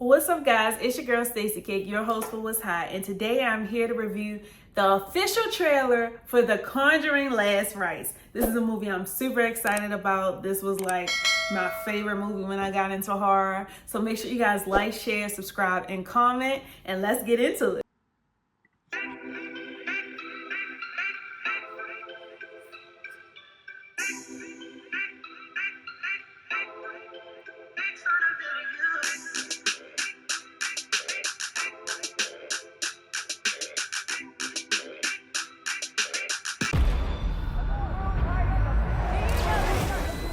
What's up, guys? It's your girl Stacey Cake, your host for What's Hot, and today I'm here to review the official trailer for the Conjuring Last Rites. This is a movie I'm super excited about. This was like my favorite movie when I got into horror. So make sure you guys like, share, subscribe, and comment, and let's get into it.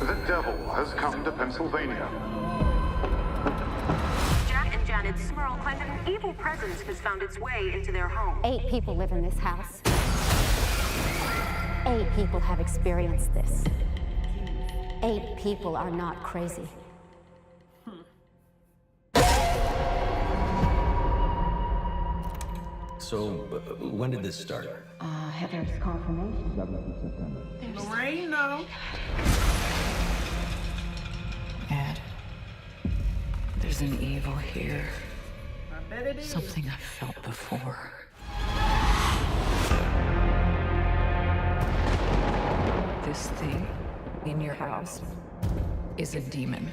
The devil has come to Pennsylvania. Jack and Janet Smurl claim that an evil presence has found its way into their home. 8 people live in this house. 8 people have experienced this. 8 people are not crazy. So, when did this start? Heather's confirmation. Lorraine, no. Ed, there's an evil here. I bet it is. Something I've felt before. This thing in your house is a demon.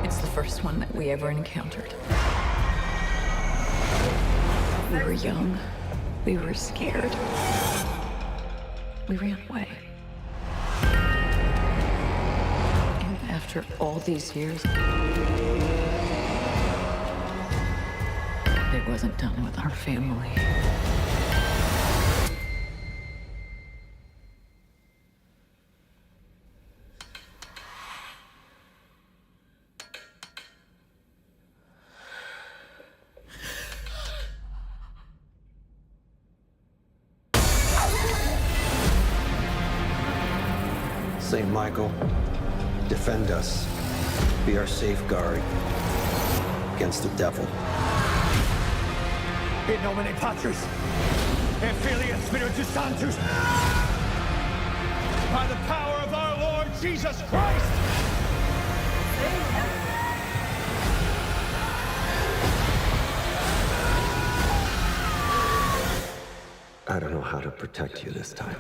It's the first one that we ever encountered. We were young. We were scared. We ran away. And after all these years, it wasn't done with our family. St. Michael, defend us. Be our safeguard against the devil. In nomine Patris, et Filii et Spiritus Sanctus, by the power of our Lord Jesus Christ. I don't know how to protect you this time.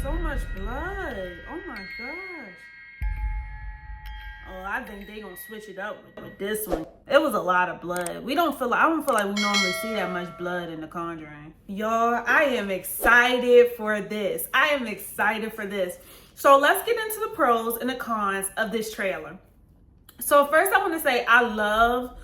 So much blood. Oh my gosh. Oh, I think they gonna switch it up with this one. It was a lot of blood. I don't feel like we normally see that much blood in The Conjuring. Y'all, I am excited for this. I am excited for this. So let's get into the pros and the cons of this trailer. So first I want to say I love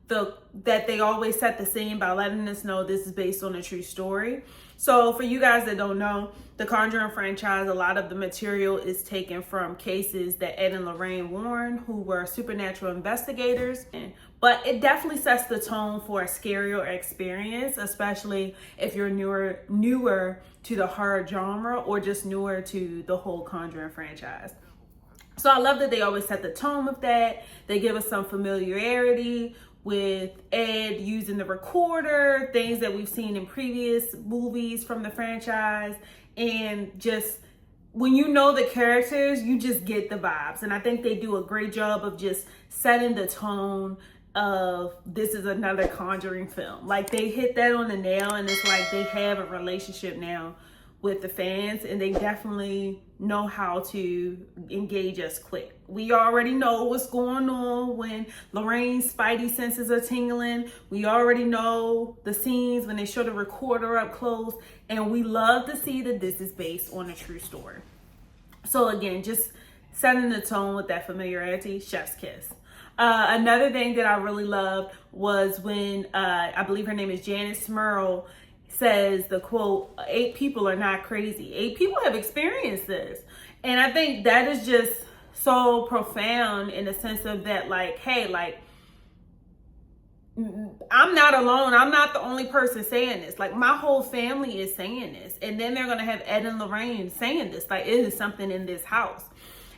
that they always set the scene by letting us know this is based on a true story. So for you guys that don't know, the Conjuring franchise, a lot of the material is taken from cases that Ed and Lorraine Warren, who were supernatural investigators. But it definitely sets the tone for a scarier experience, especially if you're newer to the horror genre or just newer to the whole Conjuring franchise. So I love that they always set the tone with that. They give us some familiarity with Ed using the recorder, things that we've seen in previous movies from the franchise. And just when you know the characters, you just get the vibes. And I think they do a great job of just setting the tone of this is another Conjuring film. Like they hit that on the nail, and it's like they have a relationship now with the fans, and they definitely know how to engage us quick. We already know what's going on when Lorraine's spidey senses are tingling. We already know the scenes when they show the recorder up close, and we love to see that this is based on a true story. So again, just setting the tone with that familiarity, chef's kiss. Another thing that I really loved was when I believe her name is Janet Smurl says the quote, 8 people are not crazy. 8 people have experienced this. And I think that is just so profound in the sense of that, like, hey, like, I'm not alone. I'm not the only person saying this. Like, my whole family is saying this. And then they're going to have Ed and Lorraine saying this. Like, it is something in this house.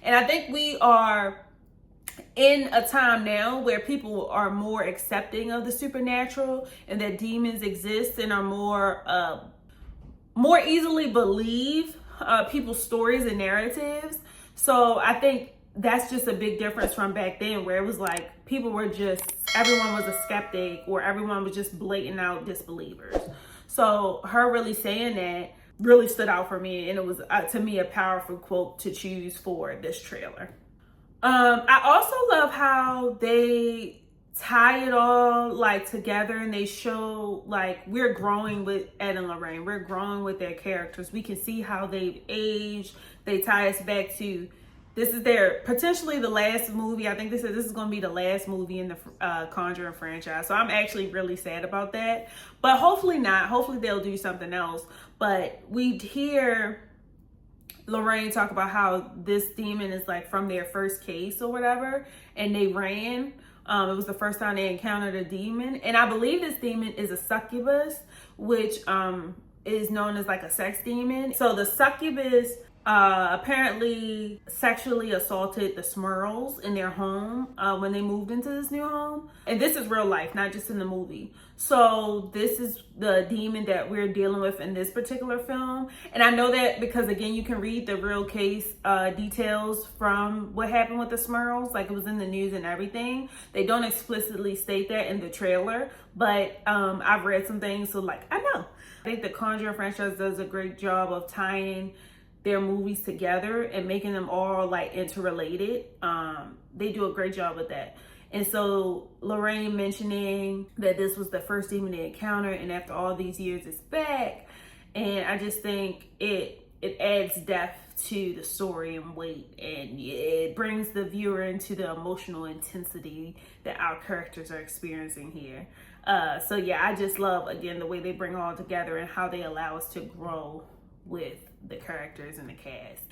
And I think we are in a time now where people are more accepting of the supernatural and that demons exist and are more easily believe people's stories and narratives. So I think that's just a big difference from back then, where it was like people were just, everyone was a skeptic, or everyone was just blatant out disbelievers. So her really saying that really stood out for me, and it was to me a powerful quote to choose for this trailer. I also love how they tie it all like together, and they show like we're growing with Ed and Lorraine. We're growing with their characters. We can see how they've aged. They tie us back to, this is their potentially the last movie. I think they said this is going to be the last movie in the Conjuring franchise. So I'm actually really sad about that. But hopefully not. Hopefully they'll do something else. But we hear Lorraine talk about how this demon is like from their first case or whatever, and they ran. It was the first time they encountered a demon, and I believe this demon is a succubus, which is known as like a sex demon. So the succubus apparently sexually assaulted the Smurls in their home when they moved into this new home. And this is real life, not just in the movie. So this is the demon that we're dealing with in this particular film. And I know that because, again, you can read the real case details from what happened with the Smurls. Like, it was in the news and everything. They don't explicitly state that in the trailer, but I've read some things, so like, I know. I think the Conjuring franchise does a great job of tying their movies together and making them all like interrelated. They do a great job with that. And so Lorraine mentioning that this was the first demon they encountered, and after all these years it's back. And I just think it adds depth to the story and weight, and it brings the viewer into the emotional intensity that our characters are experiencing here. So yeah, I just love, again, the way they bring it all together and how they allow us to grow with the characters and the cast.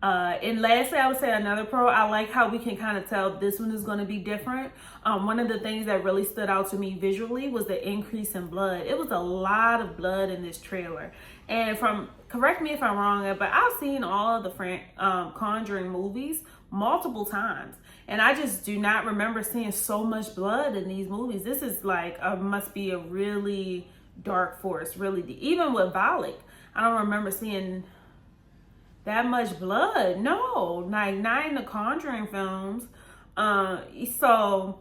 And lastly, I would say another pro, I like how we can kind of tell this one is going to be different. One of the things that really stood out to me visually was the increase in blood. It was a lot of blood in this trailer. And correct me if I'm wrong, but I've seen all of the Conjuring movies multiple times, and I just do not remember seeing so much blood in these movies. This is like must be a really dark forest, really deep. Even with Valak, I don't remember seeing that much blood. No, like not in the Conjuring films. So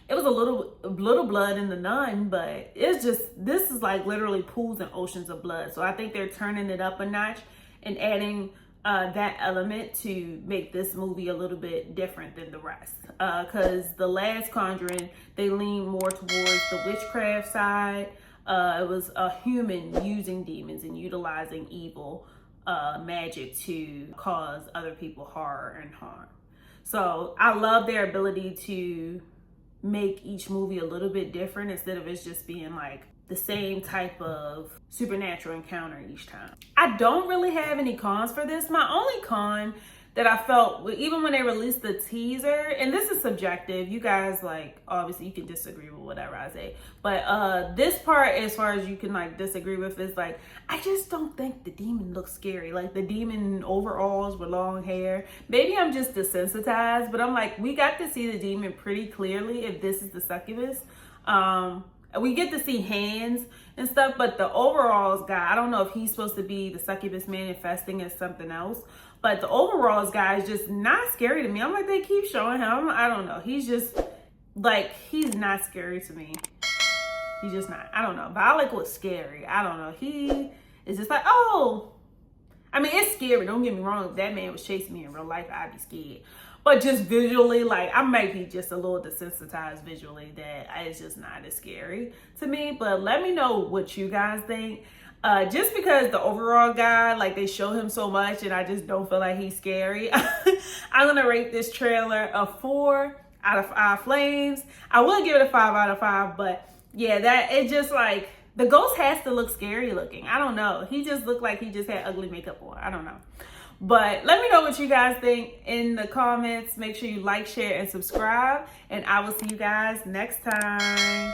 it was a little blood in The Nun, but it's just, this is like literally pools and oceans of blood. So I think they're turning it up a notch and adding that element to make this movie a little bit different than the rest. Because the last Conjuring, they lean more towards the witchcraft side. It was a human using demons and utilizing evil magic to cause other people horror and harm. So I love their ability to make each movie a little bit different instead of it just being like the same type of supernatural encounter each time. I don't really have any cons for this. My only con that I felt, even when they released the teaser, and this is subjective, you guys, like, obviously you can disagree with whatever I say, but this part, as far as you can like disagree with, is like, I just don't think the demon looks scary. Like the demon in overalls with long hair. Maybe I'm just desensitized, but I'm like, we got to see the demon pretty clearly if this is the succubus. We get to see hands and stuff, but the overalls guy, I don't know if he's supposed to be the succubus manifesting as something else, but the overalls guy is just not scary to me. I'm like, they keep showing him. I don't know. He's just like, he's not scary to me. He's just not. I don't know. Valak was scary. I don't know. He is just like, oh. I mean, it's scary. Don't get me wrong. If that man was chasing me in real life, I'd be scared. But just visually, like, I might be just a little desensitized visually that it's just not as scary to me. But let me know what you guys think. Just because the overall guy, like, they show him so much and I just don't feel like he's scary. I'm going to rate this trailer a 4 out of 5 flames. I would give it a 5 out of 5, but yeah, that it just like, the ghost has to look scary looking. I don't know. He just looked like he just had ugly makeup on. I don't know. But let me know what you guys think in the comments. Make sure you like, share, and subscribe. And I will see you guys next time.